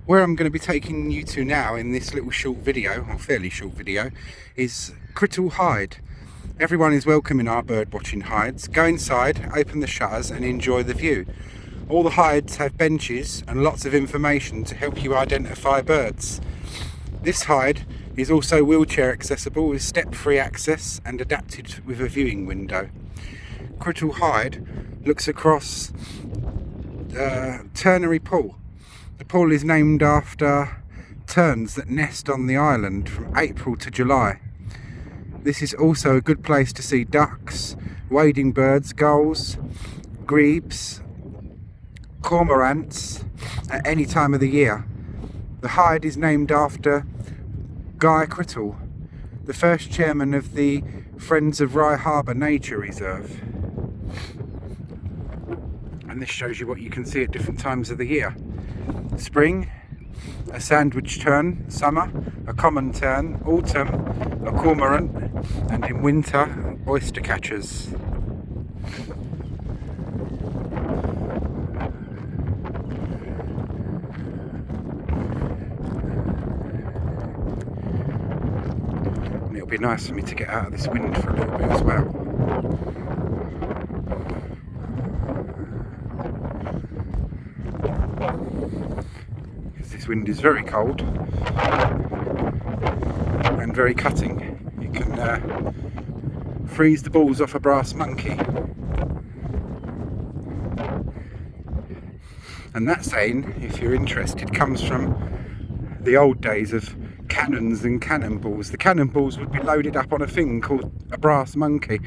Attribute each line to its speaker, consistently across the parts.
Speaker 1: Where I'm going to be taking you to now in this little short video, or fairly short video, is Crittal Hide. Everyone is welcome in our bird watching hides. Go inside, open the shutters and enjoy the view. All the hides have benches and lots of information to help you identify birds. This hide is also wheelchair accessible with step-free access and adapted with a viewing window. Crittal Hide looks across Ternery Pool. The pool is named after terns that nest on the island from April to July. This is also a good place to see ducks, wading birds, gulls, grebes, cormorants at any time of the year. The hide is named after Guy Crittal, the first chairman of the Friends of Rye Harbour Nature Reserve. And this shows you what you can see at different times of the year. Spring, a sandwich tern, summer, a common tern, autumn, a cormorant, and in winter, oyster catchers. And it'll be nice for me to get out of this wind for a little bit as well. This wind is very cold and very cutting. You can freeze the balls off a brass monkey. And that saying, if you're interested, comes from the old days of cannons and cannonballs. The cannonballs would be loaded up on a thing called a brass monkey,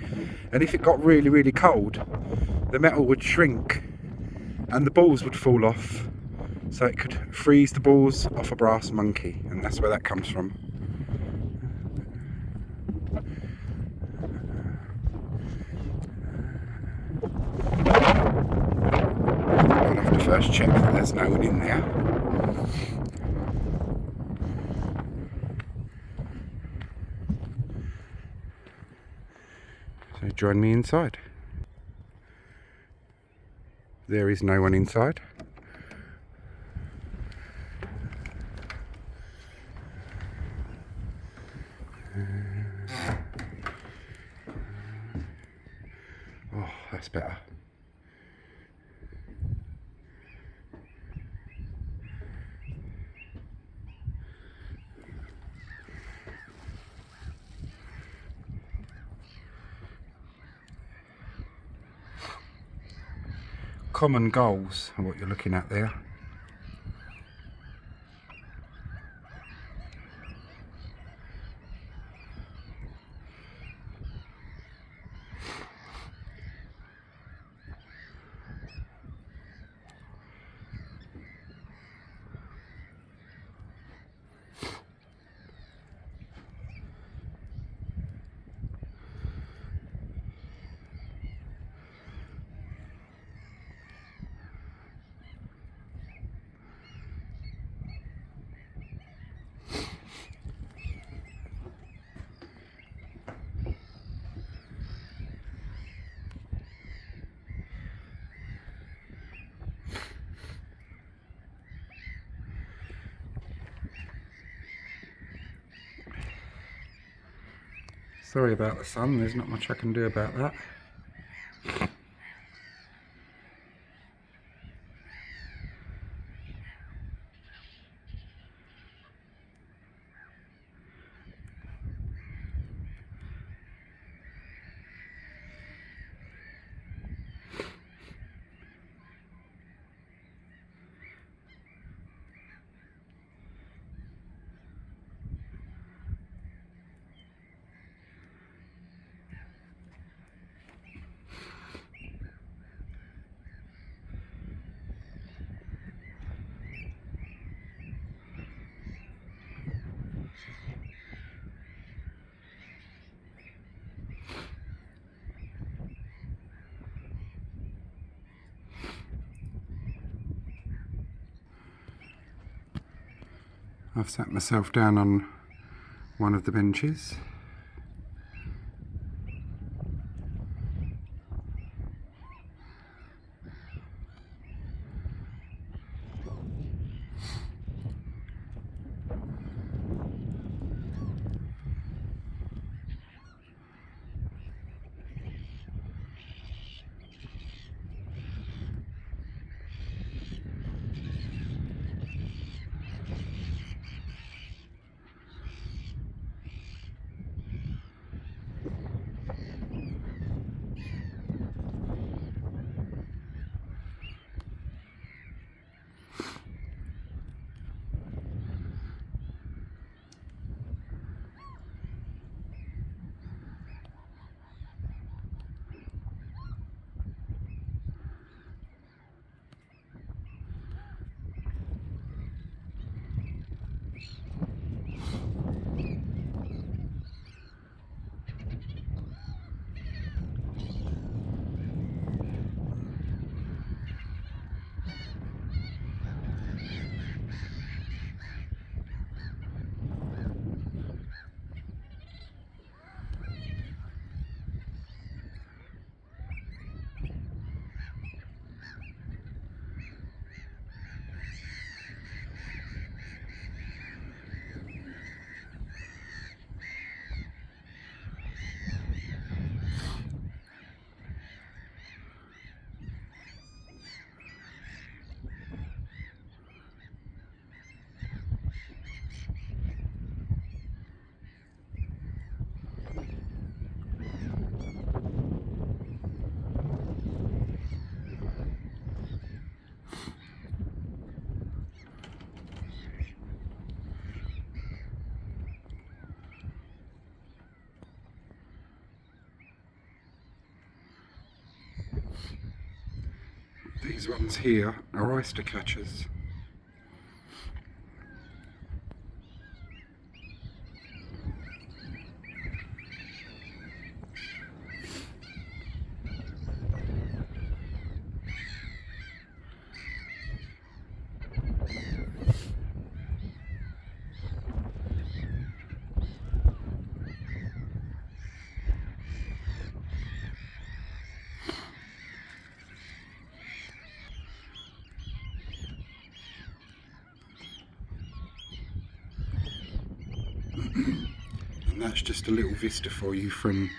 Speaker 1: and if it got really, really cold, the metal would shrink and the balls would fall off. So it could freeze the balls off a brass monkey, and that's where that comes from. I'll have to first check that there's no one in there. So join me inside. There is no one inside. Oh, that's better. Common gulls are what you're looking at there. Sorry about the sun, there's not much I can do about that. I've sat myself down on one of the benches. These ones here are oyster catchers. And that's just a little vista for you from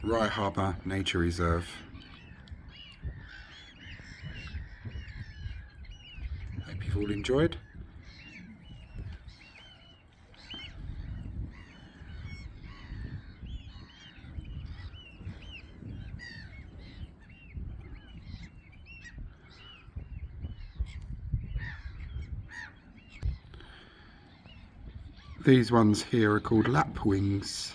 Speaker 1: Rye Harbour Nature Reserve. Hope you've all enjoyed. These ones here are called Lapwings.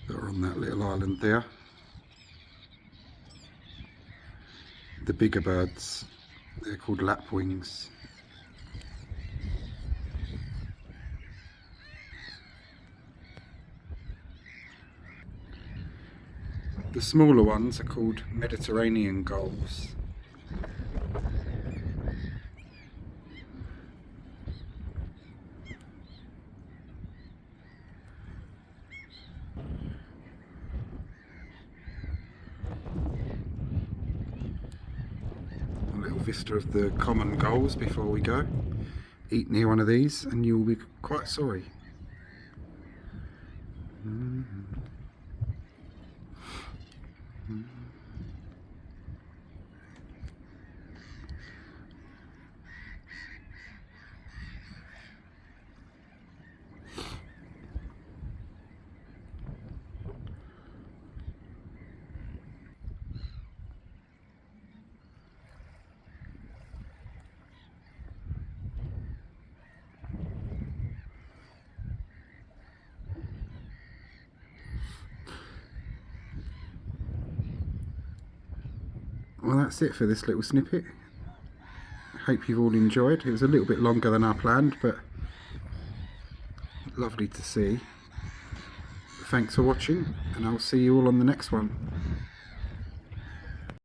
Speaker 1: That are on that little island there. The bigger birds, they're called Lapwings. The smaller ones are called Mediterranean gulls. Vista of the common gulls before we go. Eat near one of these and you'll be quite sorry. Well, that's it for this little snippet. Hope you've all enjoyed. It was a little bit longer than I planned, but lovely to see. Thanks for watching, and I'll see you all on the next one.